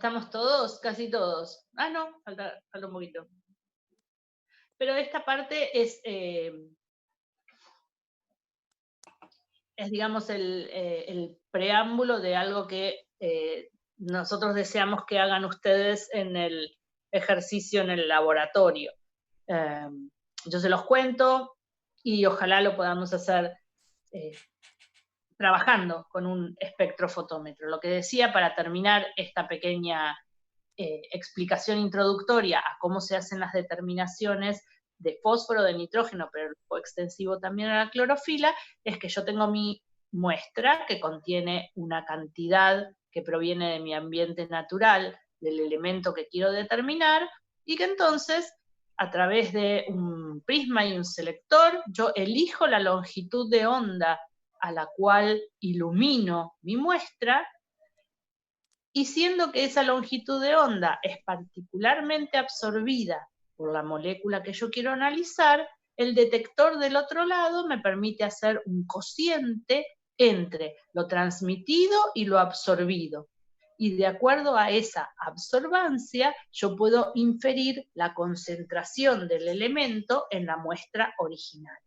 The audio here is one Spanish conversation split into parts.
¿Estamos todos? Casi todos. Ah, no, falta un poquito. Pero esta parte es digamos, el preámbulo de algo que nosotros deseamos que hagan ustedes en el ejercicio en el laboratorio. Eh, yo se los cuento y ojalá lo podamos hacer trabajando con un espectrofotómetro. Lo que decía para terminar esta pequeña explicación introductoria a cómo se hacen las determinaciones de fósforo, de nitrógeno, pero extensivo también a la clorofila, es que yo tengo mi muestra que contiene una cantidad que proviene de mi ambiente natural, del elemento que quiero determinar, y que entonces, a través de un prisma y un selector, yo elijo la longitud de onda a la cual ilumino mi muestra, y siendo que esa longitud de onda es particularmente absorbida por la molécula que yo quiero analizar, el detector del otro lado me permite hacer un cociente entre lo transmitido y lo absorbido. Y de acuerdo a esa absorbancia, yo puedo inferir la concentración del elemento en la muestra original.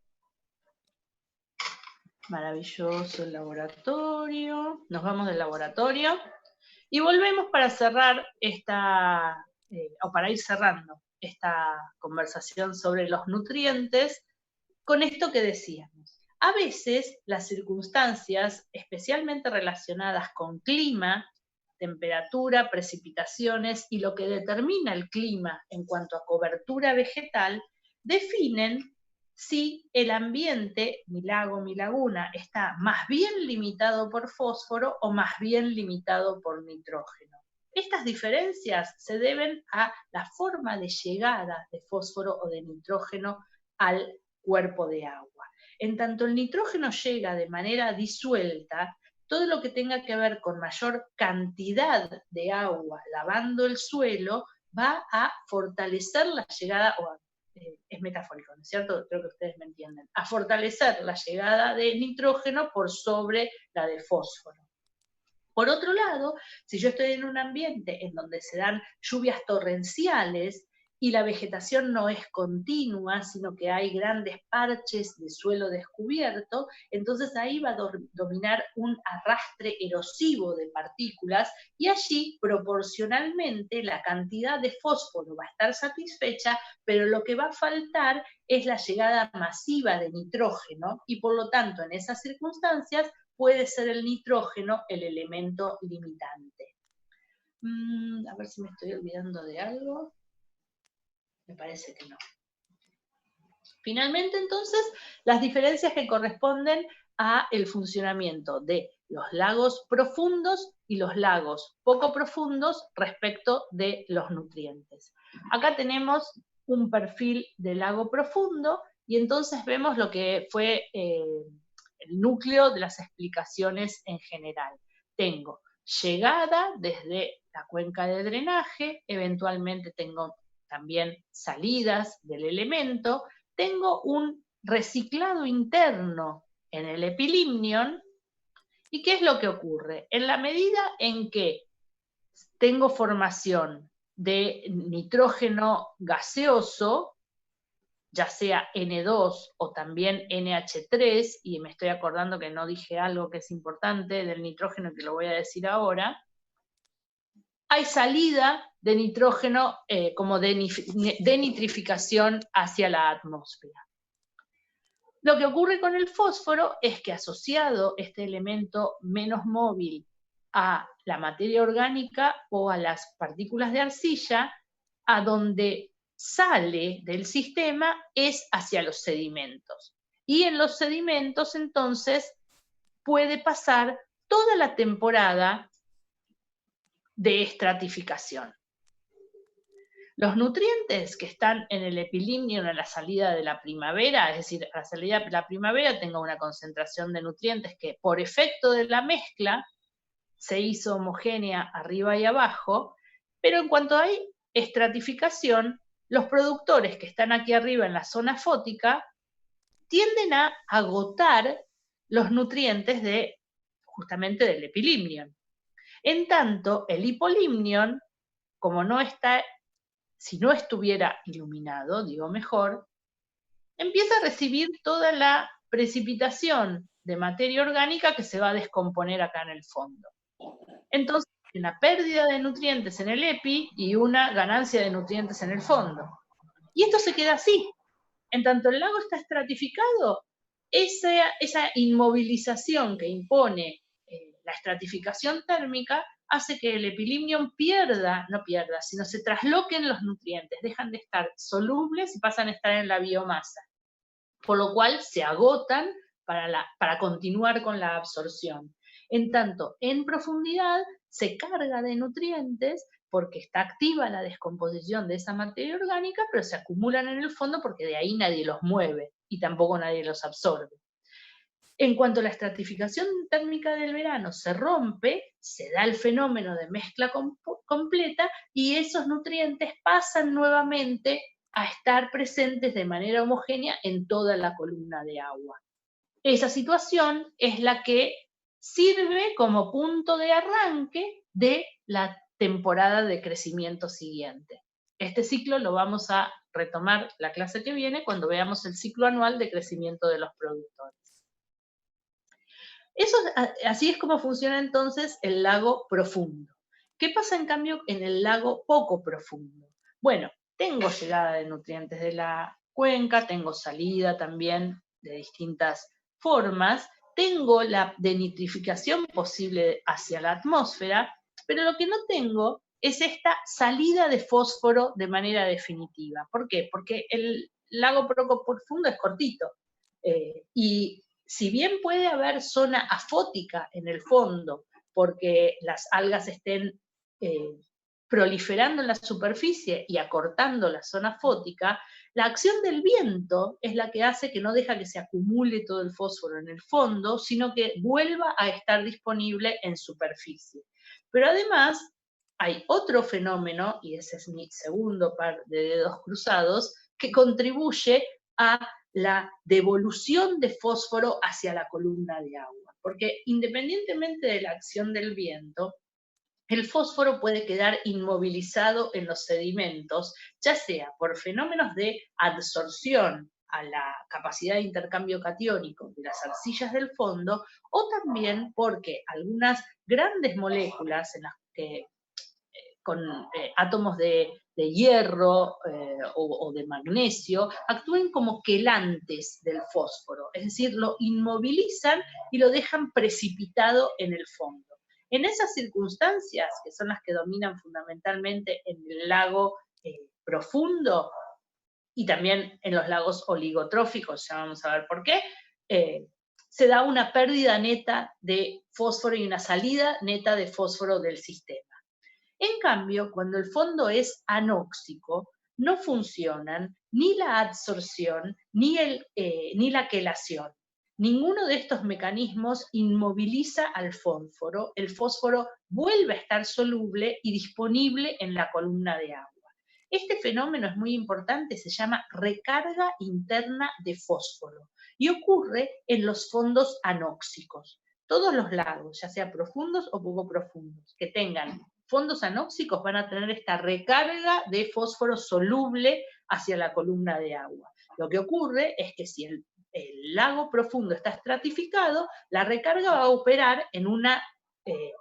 Maravilloso el laboratorio. Nos vamos del laboratorio. Y volvemos para cerrar o para ir cerrando esta conversación sobre los nutrientes con esto que decíamos. A veces las circunstancias, especialmente relacionadas con clima, temperatura, precipitaciones y lo que determina el clima en cuanto a cobertura vegetal, definen si el ambiente, mi lago, mi laguna, está más bien limitado por fósforo o más bien limitado por nitrógeno. Estas diferencias se deben a la forma de llegada de fósforo o de nitrógeno al cuerpo de agua. En tanto el nitrógeno llega de manera disuelta, todo lo que tenga que ver con mayor cantidad de agua lavando el suelo va a fortalecer la llegada, es metafórico, ¿no es cierto? Creo que ustedes me entienden, a fortalecer la llegada de nitrógeno por sobre la de fósforo. Por otro lado, si yo estoy en un ambiente en donde se dan lluvias torrenciales y la vegetación no es continua, sino que hay grandes parches de suelo descubierto, entonces ahí va a dominar un arrastre erosivo de partículas y allí proporcionalmente la cantidad de fósforo va a estar satisfecha, pero lo que va a faltar es la llegada masiva de nitrógeno y por lo tanto en esas circunstancias puede ser el nitrógeno el elemento limitante. A ver si me estoy olvidando de algo. Me parece que no. Finalmente, entonces, las diferencias que corresponden a el funcionamiento de los lagos profundos y los lagos poco profundos respecto de los nutrientes. Acá tenemos un perfil de lago profundo y entonces vemos lo que fue el núcleo de las explicaciones en general. Tengo llegada desde la cuenca de drenaje, eventualmente tengo también salidas del elemento, tengo un reciclado interno en el epilimnion. ¿Y qué es lo que ocurre? En la medida en que tengo formación de nitrógeno gaseoso, ya sea N2 o también NH3, y me estoy acordando que no dije algo que es importante del nitrógeno que lo voy a decir ahora, hay salida de nitrógeno como denitrificación hacia la atmósfera. Lo que ocurre con el fósforo es que asociado este elemento menos móvil a la materia orgánica o a las partículas de arcilla, a donde sale del sistema es hacia los sedimentos. Y en los sedimentos entonces puede pasar toda la temporada de estratificación. Los nutrientes que están en el epilimnion a la salida de la primavera, es decir, a la salida de la primavera tengo una concentración de nutrientes que por efecto de la mezcla se hizo homogénea arriba y abajo, pero en cuanto hay estratificación, los productores que están aquí arriba en la zona fótica tienden a agotar los nutrientes justamente del epilimnion. En tanto, el hipolimnion como no está, si no estuviera iluminado, digo mejor, empieza a recibir toda la precipitación de materia orgánica que se va a descomponer acá en el fondo. Entonces, una pérdida de nutrientes en el EPI y una ganancia de nutrientes en el fondo. Y esto se queda así. En tanto el lago está estratificado, esa inmovilización que impone la estratificación térmica hace que el epilimnion no pierda, sino se trasloquen los nutrientes, dejan de estar solubles y pasan a estar en la biomasa, por lo cual se agotan para continuar con la absorción. En tanto, en profundidad se carga de nutrientes porque está activa la descomposición de esa materia orgánica, pero se acumulan en el fondo porque de ahí nadie los mueve y tampoco nadie los absorbe. En cuanto a la estratificación térmica del verano se rompe, se da el fenómeno de mezcla completa y esos nutrientes pasan nuevamente a estar presentes de manera homogénea en toda la columna de agua. Esa situación es la que sirve como punto de arranque de la temporada de crecimiento siguiente. Este ciclo lo vamos a retomar la clase que viene cuando veamos el ciclo anual de crecimiento de los productores. Así es como funciona entonces el lago profundo. ¿Qué pasa en cambio en el lago poco profundo? Bueno, tengo llegada de nutrientes de la cuenca, tengo salida también de distintas formas, tengo la denitrificación posible hacia la atmósfera, pero lo que no tengo es esta salida de fósforo de manera definitiva. ¿Por qué? Porque el lago poco profundo es cortito y si bien puede haber zona afótica en el fondo, porque las algas estén proliferando en la superficie y acortando la zona fótica, la acción del viento es la que hace que no deja que se acumule todo el fósforo en el fondo, sino que vuelva a estar disponible en superficie. Pero además hay otro fenómeno, y ese es mi segundo par de dedos cruzados, que contribuye a la devolución de fósforo hacia la columna de agua. Porque independientemente de la acción del viento, el fósforo puede quedar inmovilizado en los sedimentos, ya sea por fenómenos de adsorción a la capacidad de intercambio catiónico de las arcillas del fondo, o también porque algunas grandes moléculas en las que con átomos de hierro o de magnesio, actúen como quelantes del fósforo, es decir, lo inmovilizan y lo dejan precipitado en el fondo. En esas circunstancias, que son las que dominan fundamentalmente en el lago profundo y también en los lagos oligotróficos, ya vamos a ver por qué, se da una pérdida neta de fósforo y una salida neta de fósforo del sistema. En cambio, cuando el fondo es anóxico, no funcionan ni la adsorción ni la quelación. Ninguno de estos mecanismos inmoviliza al fósforo. El fósforo vuelve a estar soluble y disponible en la columna de agua. Este fenómeno es muy importante, se llama recarga interna de fósforo y ocurre en los fondos anóxicos. Todos los lagos, ya sea profundos o poco profundos, que tengan fondos anóxicos van a tener esta recarga de fósforo soluble hacia la columna de agua. Lo que ocurre es que si el lago profundo está estratificado, la recarga va a operar en una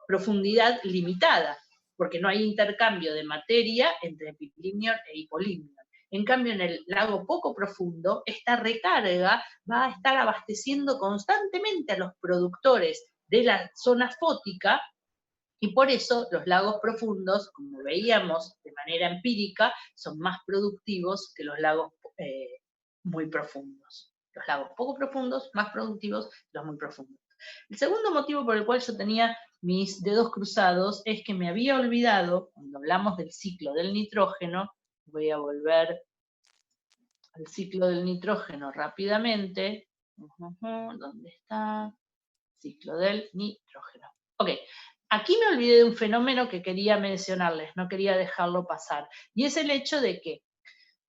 profundidad limitada, porque no hay intercambio de materia entre epilimnion e hipolimnion. En cambio, en el lago poco profundo, esta recarga va a estar abasteciendo constantemente a los productores de la zona fótica, y por eso los lagos profundos, como veíamos de manera empírica, son más productivos que los lagos muy profundos. Los lagos poco profundos, más productivos que los muy profundos. El segundo motivo por el cual yo tenía mis dedos cruzados es que me había olvidado, cuando hablamos del ciclo del nitrógeno, voy a volver al ciclo del nitrógeno rápidamente. ¿Dónde está? Ciclo del nitrógeno. Ok, aquí me olvidé de un fenómeno que quería mencionarles, no quería dejarlo pasar, y es el hecho de que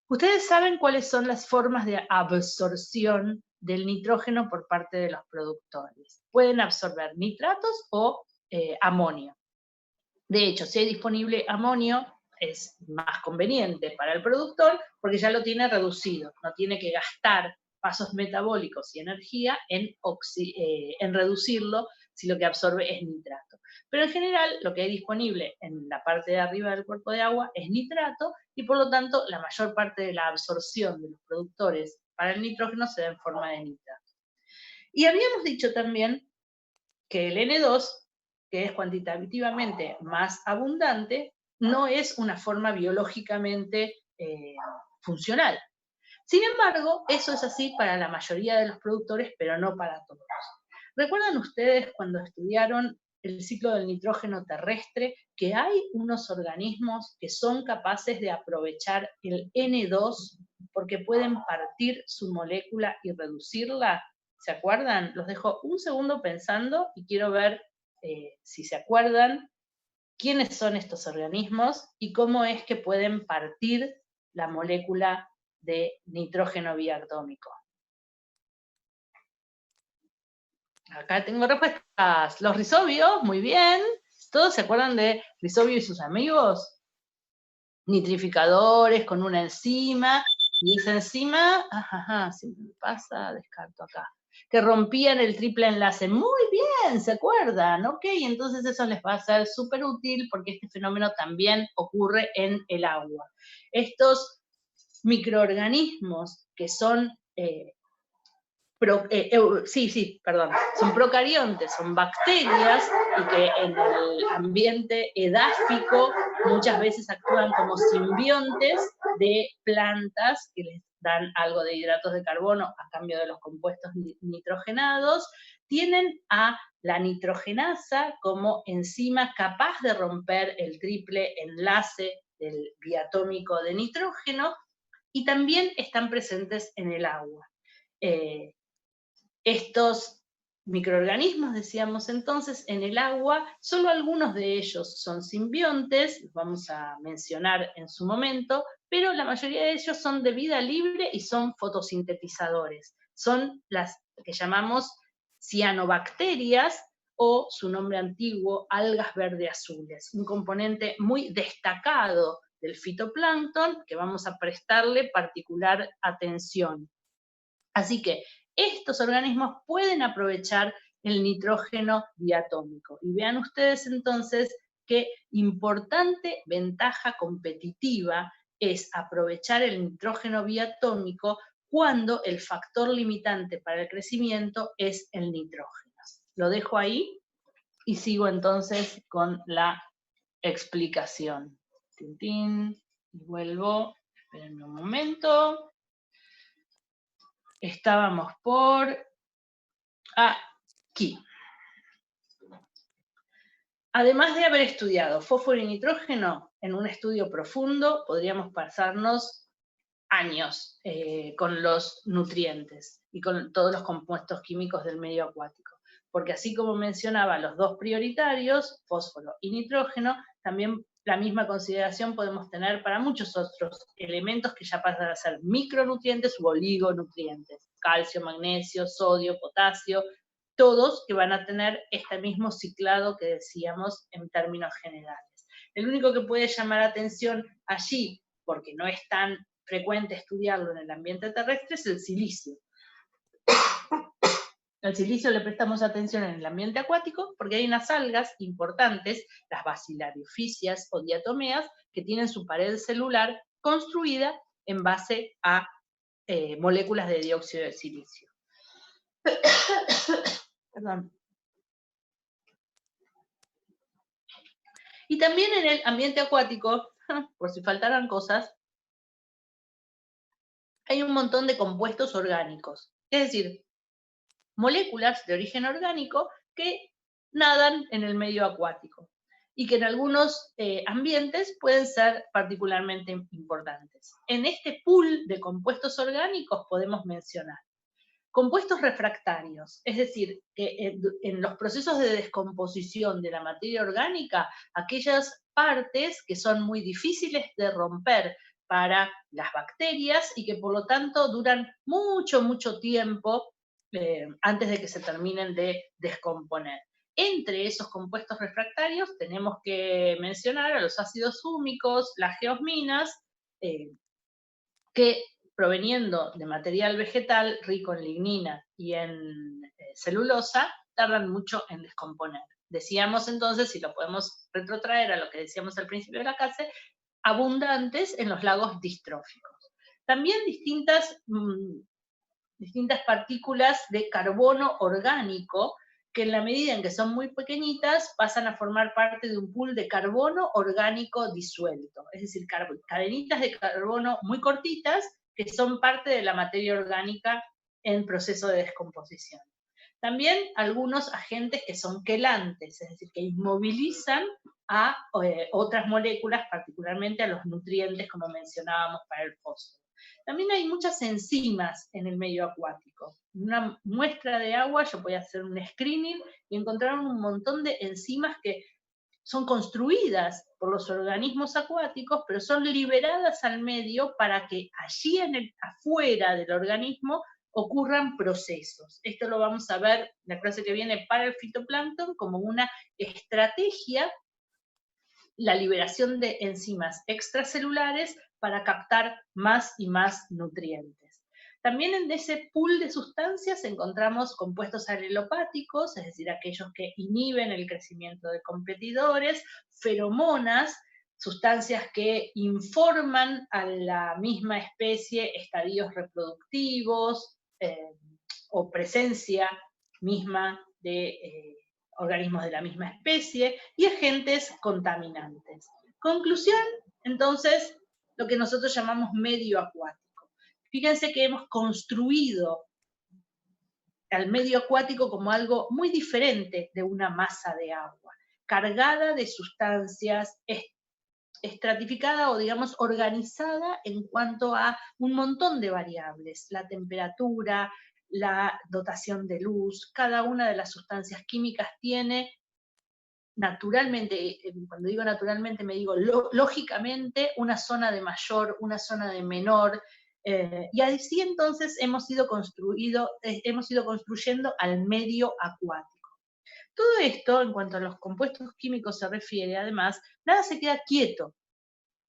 ustedes saben cuáles son las formas de absorción del nitrógeno por parte de los productores. Pueden absorber nitratos o amonio. De hecho, si hay disponible amonio, es más conveniente para el productor porque ya lo tiene reducido, no tiene que gastar pasos metabólicos y energía en reducirlo si lo que absorbe es nitrato. Pero en general lo que hay disponible en la parte de arriba del cuerpo de agua es nitrato y por lo tanto la mayor parte de la absorción de los productores para el nitrógeno se da en forma de nitrato. Y habíamos dicho también que el N2, que es cuantitativamente más abundante, no es una forma biológicamente funcional. Sin embargo, eso es así para la mayoría de los productores, pero no para todos. ¿Recuerdan ustedes cuando estudiaron el ciclo del nitrógeno terrestre que hay unos organismos que son capaces de aprovechar el N2 porque pueden partir su molécula y reducirla? ¿Se acuerdan? Los dejo un segundo pensando y quiero ver si se acuerdan quiénes son estos organismos y cómo es que pueden partir la molécula de nitrógeno biatómico. Acá tengo respuestas. Los rizobios, muy bien. ¿Todos se acuerdan de Rhizobio y sus amigos? Nitrificadores con una enzima, y esa enzima, siempre me pasa, descarto acá, que rompían el triple enlace. Muy bien, ¿se acuerdan? Ok, entonces eso les va a ser súper útil porque este fenómeno también ocurre en el agua. Estos microorganismos que son son procariontes, son bacterias y que en el ambiente edáfico muchas veces actúan como simbiontes de plantas que les dan algo de hidratos de carbono a cambio de los compuestos nitrogenados, tienen a la nitrogenasa como enzima capaz de romper el triple enlace del biatómico de nitrógeno y también están presentes en el agua. Estos microorganismos, decíamos entonces, en el agua, solo algunos de ellos son simbiontes, los vamos a mencionar en su momento, pero la mayoría de ellos son de vida libre y son fotosintetizadores. Son las que llamamos cianobacterias o su nombre antiguo, algas verde-azules, un componente muy destacado del fitoplancton que vamos a prestarle particular atención. Así que estos organismos pueden aprovechar el nitrógeno diatómico. Y vean ustedes entonces qué importante ventaja competitiva es aprovechar el nitrógeno diatómico cuando el factor limitante para el crecimiento es el nitrógeno. Lo dejo ahí y sigo entonces con la explicación. Y vuelvo, esperen un momento. Estábamos por aquí. Además de haber estudiado fósforo y nitrógeno en un estudio profundo, podríamos pasarnos años con los nutrientes y con todos los compuestos químicos del medio acuático. Porque así como mencionaba los dos prioritarios, fósforo y nitrógeno, también la misma consideración podemos tener para muchos otros elementos que ya pasan a ser micronutrientes u oligonutrientes, calcio, magnesio, sodio, potasio, todos que van a tener este mismo ciclado que decíamos en términos generales. El único que puede llamar atención allí, porque no es tan frecuente estudiarlo en el ambiente terrestre, es el silicio. Al silicio le prestamos atención en el ambiente acuático porque hay unas algas importantes, las bacillariophysias o diatomeas, que tienen su pared celular construida en base a moléculas de dióxido de silicio. Perdón. Y también en el ambiente acuático, por si faltaran cosas, hay un montón de compuestos orgánicos. Es decir, moléculas de origen orgánico que nadan en el medio acuático y que en algunos ambientes pueden ser particularmente importantes. En este pool de compuestos orgánicos podemos mencionar compuestos refractarios, es decir, que en los procesos de descomposición de la materia orgánica, aquellas partes que son muy difíciles de romper para las bacterias y que por lo tanto duran mucho, mucho tiempo antes de que se terminen de descomponer. Entre esos compuestos refractarios tenemos que mencionar a los ácidos húmicos, las geosminas, que proveniendo de material vegetal rico en lignina y en celulosa, tardan mucho en descomponer. Decíamos entonces, si lo podemos retrotraer a lo que decíamos al principio de la clase, abundantes en los lagos distróficos. También distintas partículas de carbono orgánico que en la medida en que son muy pequeñitas pasan a formar parte de un pool de carbono orgánico disuelto, es decir, cadenitas de carbono muy cortitas que son parte de la materia orgánica en proceso de descomposición. También algunos agentes que son quelantes, es decir, que inmovilizan a otras moléculas, particularmente a los nutrientes, como mencionábamos para el fósforo. También hay muchas enzimas en el medio acuático. En una muestra de agua yo voy a hacer un screening y encontrar un montón de enzimas que son construidas por los organismos acuáticos, pero son liberadas al medio para que allí afuera del organismo ocurran procesos. Esto lo vamos a ver en la clase que viene para el fitoplancton como una estrategia, la liberación de enzimas extracelulares para captar más y más nutrientes. También en ese pool de sustancias encontramos compuestos alelopáticos, es decir, aquellos que inhiben el crecimiento de competidores, feromonas, sustancias que informan a la misma especie estadios reproductivos o presencia misma de organismos de la misma especie y agentes contaminantes. Conclusión, entonces, lo que nosotros llamamos medio acuático. Fíjense que hemos construido al medio acuático como algo muy diferente de una masa de agua, cargada de sustancias, estratificada o digamos organizada en cuanto a un montón de variables, la temperatura, la dotación de luz, cada una de las sustancias químicas tiene naturalmente, cuando digo naturalmente me digo lógicamente, una zona de mayor, una zona de menor, y así entonces hemos ido construyendo al medio acuático. Todo esto, en cuanto a los compuestos químicos se refiere, además, nada se queda quieto.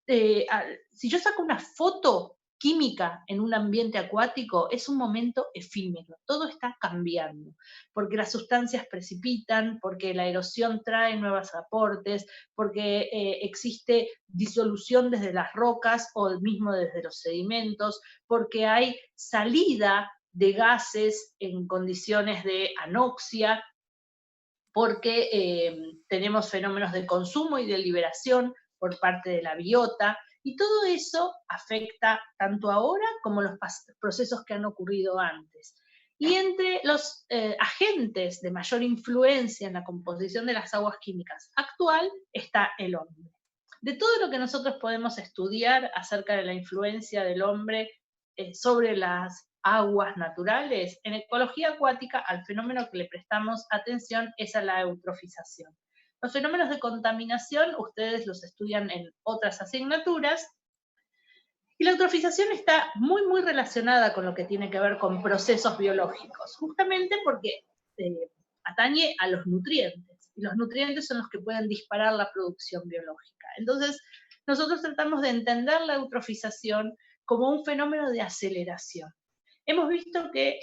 Si yo saco una foto química en un ambiente acuático, es un momento efímero, todo está cambiando, porque las sustancias precipitan, porque la erosión trae nuevos aportes, porque existe disolución desde las rocas o mismo desde los sedimentos, porque hay salida de gases en condiciones de anoxia, porque tenemos fenómenos de consumo y de liberación por parte de la biota, y todo eso afecta tanto ahora como los procesos que han ocurrido antes. Y entre los agentes de mayor influencia en la composición de las aguas químicas actual está el hombre. De todo lo que nosotros podemos estudiar acerca de la influencia del hombre sobre las aguas naturales, en ecología acuática al fenómeno que le prestamos atención es a la eutrofización. Los fenómenos de contaminación ustedes los estudian en otras asignaturas, y la eutrofización está muy, muy relacionada con lo que tiene que ver con procesos biológicos, justamente porque atañe a los nutrientes, y los nutrientes son los que pueden disparar la producción biológica. Entonces, nosotros tratamos de entender la eutrofización como un fenómeno de aceleración. Hemos visto que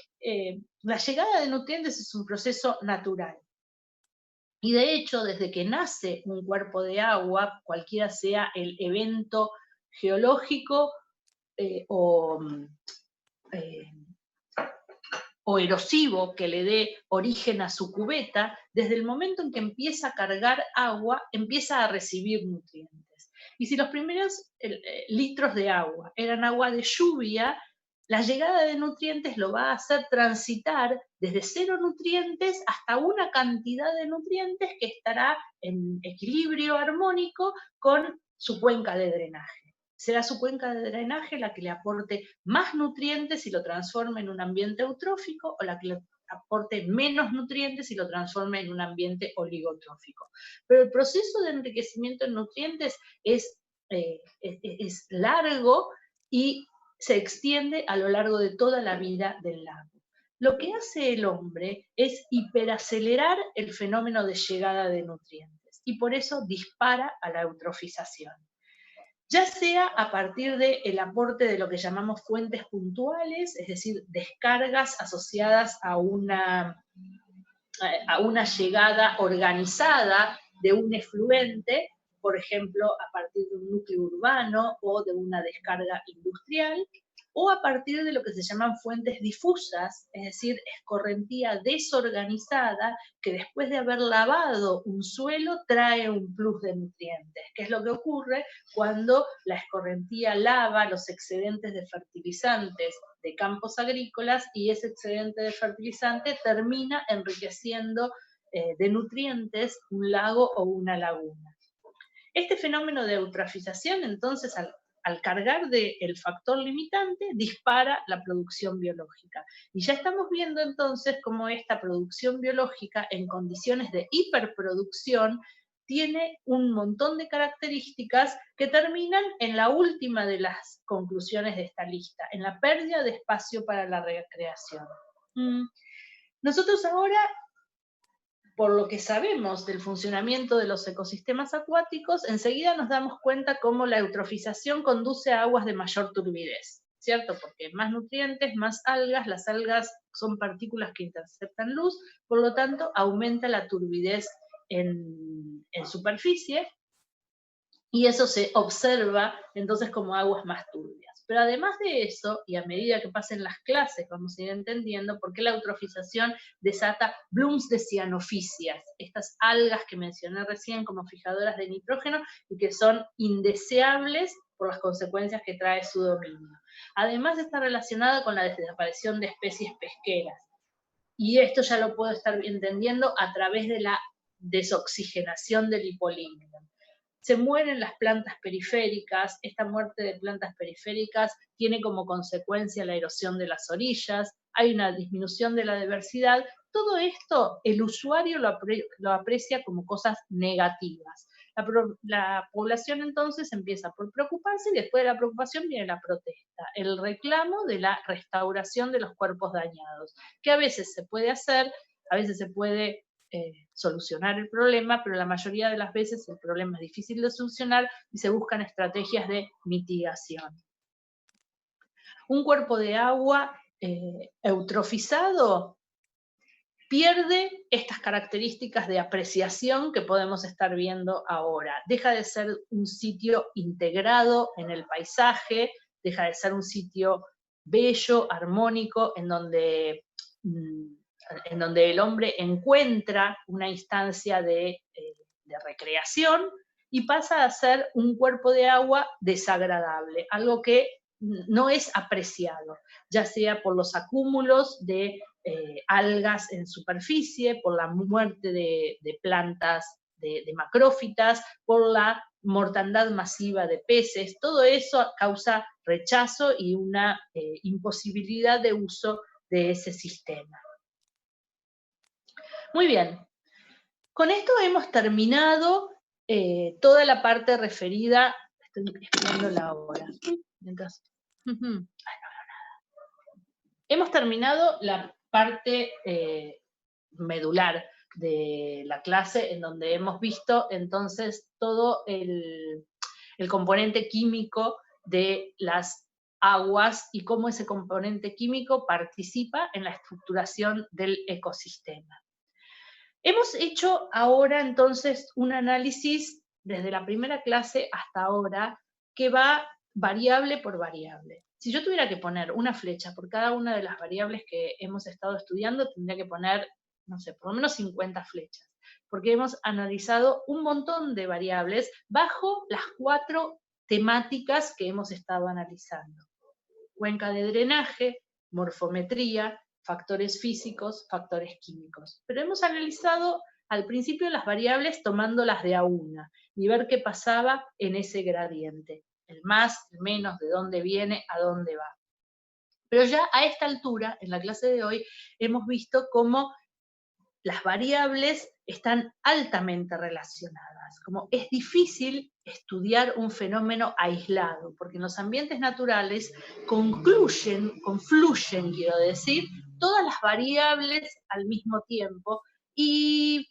la llegada de nutrientes es un proceso natural. Y de hecho, desde que nace un cuerpo de agua, cualquiera sea el evento geológico o erosivo que le dé origen a su cubeta, desde el momento en que empieza a cargar agua, empieza a recibir nutrientes. Y si los primeros litros de agua eran agua de lluvia, la llegada de nutrientes lo va a hacer transitar desde 0 nutrientes hasta una cantidad de nutrientes que estará en equilibrio armónico con su cuenca de drenaje. Será su cuenca de drenaje la que le aporte más nutrientes y lo transforme en un ambiente eutrófico, o la que le aporte menos nutrientes y lo transforme en un ambiente oligotrófico. Pero el proceso de enriquecimiento en nutrientes es largo y se extiende a lo largo de toda la vida del lago. lo que hace el hombre es hiperacelerar el fenómeno de llegada de nutrientes y por eso dispara a la eutrofización. Ya sea a partir del aporte de lo que llamamos fuentes puntuales, es decir, descargas asociadas a una llegada organizada de un efluente, por ejemplo, a partir de un núcleo urbano o de una descarga industrial, o a partir de lo que se llaman fuentes difusas, es decir, escorrentía desorganizada que después de haber lavado un suelo trae un plus de nutrientes, que es lo que ocurre cuando la escorrentía lava los excedentes de fertilizantes de campos agrícolas y ese excedente de fertilizante termina enriqueciendo de nutrientes un lago o una laguna. Este fenómeno de eutrofización, entonces, al cargar del factor limitante, dispara la producción biológica. Y ya estamos viendo entonces cómo esta producción biológica en condiciones de hiperproducción tiene un montón de características que terminan en la última de las conclusiones de esta lista, en la pérdida de espacio para la recreación. Nosotros ahora, por lo que sabemos del funcionamiento de los ecosistemas acuáticos, enseguida nos damos cuenta cómo la eutrofización conduce a aguas de mayor turbidez, ¿cierto? Porque más nutrientes, más algas, las algas son partículas que interceptan luz, por lo tanto aumenta la turbidez en superficie, y eso se observa entonces como aguas más turbias. Pero además de eso, y a medida que pasen las clases vamos a ir entendiendo por qué la eutrofización desata blooms de cianofisias, estas algas que mencioné recién como fijadoras de nitrógeno y que son indeseables por las consecuencias que trae su dominio. Además está relacionada con la desaparición de especies pesqueras. Y esto ya lo puedo estar entendiendo a través de la desoxigenación del hipolímero. Se mueren las plantas periféricas, esta muerte de plantas periféricas tiene como consecuencia la erosión de las orillas, hay una disminución de la diversidad. Todo esto el usuario lo aprecia como cosas negativas. La población entonces empieza por preocuparse y después de la preocupación viene la protesta, el reclamo de la restauración de los cuerpos dañados, que a veces se puede hacer, a veces se puede solucionar el problema, pero la mayoría de las veces el problema es difícil de solucionar y se buscan estrategias de mitigación. Un cuerpo de agua eutrofizado pierde estas características de apreciación que podemos estar viendo ahora. Deja de ser un sitio integrado en el paisaje, deja de ser un sitio bello, armónico, en donde el hombre encuentra una instancia de recreación y pasa a ser un cuerpo de agua desagradable, algo que no es apreciado, ya sea por los acúmulos de algas en superficie, por la muerte de plantas, de macrófitas, por la mortandad masiva de peces. Todo eso causa rechazo y una imposibilidad de uso de ese sistema. Muy bien, con esto hemos terminado toda la parte referida, estoy esperando la hora. Mientras, ay, no veo nada. Hemos terminado la parte medular de la clase, en donde hemos visto entonces todo el componente químico de las aguas y cómo ese componente químico participa en la estructuración del ecosistema. Hemos hecho ahora entonces un análisis desde la primera clase hasta ahora que va variable por variable. Si yo tuviera que poner una flecha por cada una de las variables que hemos estado estudiando, tendría que poner, no sé, por lo menos 50 flechas, porque hemos analizado un montón de variables bajo las 4 temáticas que hemos estado analizando. Cuenca de drenaje, morfometría, factores físicos, factores químicos. Pero hemos analizado al principio las variables tomándolas de a una y ver qué pasaba en ese gradiente. El más, el menos, de dónde viene, a dónde va. Pero ya a esta altura, en la clase de hoy, hemos visto cómo las variables están altamente relacionadas, como es difícil estudiar un fenómeno aislado, porque en los ambientes naturales confluyen, quiero decir, todas las variables al mismo tiempo. Y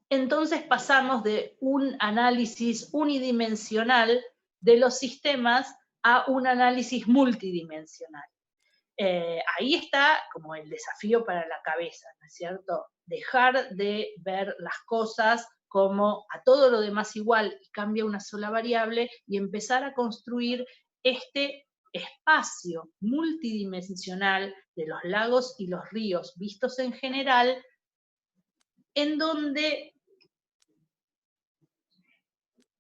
entonces pasamos de un análisis unidimensional de los sistemas a un análisis multidimensional. Ahí está como el desafío para la cabeza, ¿no es cierto? Dejar de ver las cosas como a todo lo demás igual y cambia una sola variable y empezar a construir este espacio multidimensional de los lagos y los ríos vistos en general, en donde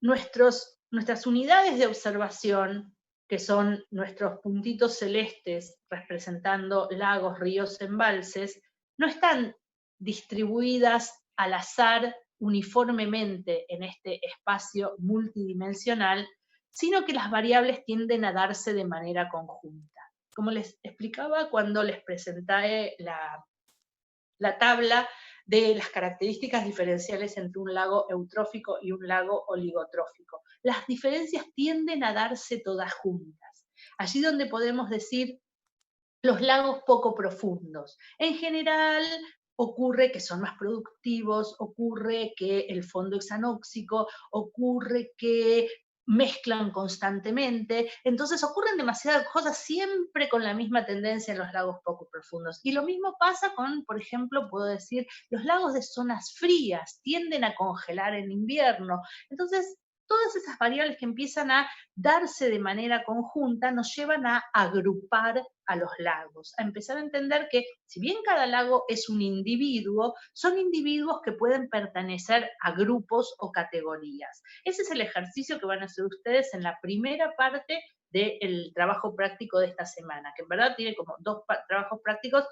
nuestras unidades de observación, que son nuestros puntitos celestes representando lagos, ríos, embalses, no están distribuidas al azar uniformemente en este espacio multidimensional, sino que las variables tienden a darse de manera conjunta. Como les explicaba cuando les presenté la tabla de las características diferenciales entre un lago eutrófico y un lago oligotrófico. Las diferencias tienden a darse todas juntas. Allí donde podemos decir los lagos poco profundos. En general ocurre que son más productivos, ocurre que el fondo es anóxico, ocurre que mezclan constantemente, entonces ocurren demasiadas cosas siempre con la misma tendencia en los lagos poco profundos. Y lo mismo pasa con, por ejemplo, puedo decir, los lagos de zonas frías tienden a congelar en invierno. Entonces, todas esas variables que empiezan a darse de manera conjunta nos llevan a agrupar a los lagos, a empezar a entender que si bien cada lago es un individuo, son individuos que pueden pertenecer a grupos o categorías. Ese es el ejercicio que van a hacer ustedes en la primera parte del trabajo práctico de esta semana, que en verdad tiene como dos trabajos prácticos.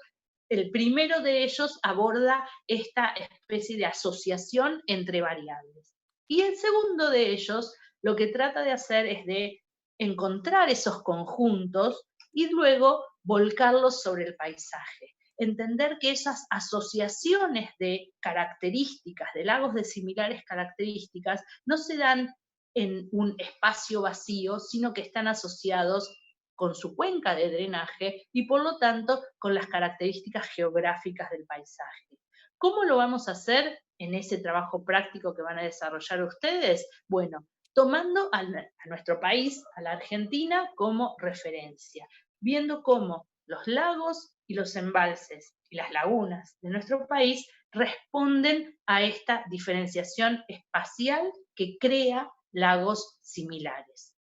El primero de ellos aborda esta especie de asociación entre variables. Y el segundo de ellos lo que trata de hacer es de encontrar esos conjuntos y luego volcarlos sobre el paisaje. Entender que esas asociaciones de características, de lagos de similares características, no se dan en un espacio vacío, sino que están asociados con su cuenca de drenaje y por lo tanto con las características geográficas del paisaje. ¿Cómo lo vamos a hacer en ese trabajo práctico que van a desarrollar ustedes? Bueno, tomando a nuestro país, a la Argentina, como referencia, viendo cómo los lagos y los embalses y las lagunas de nuestro país responden a esta diferenciación espacial que crea lagos similares.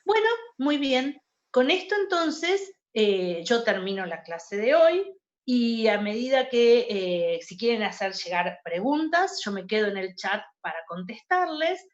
Bueno, muy bien. Con esto entonces yo termino la clase de hoy y a medida que si quieren hacer llegar preguntas, yo me quedo en el chat para contestarles.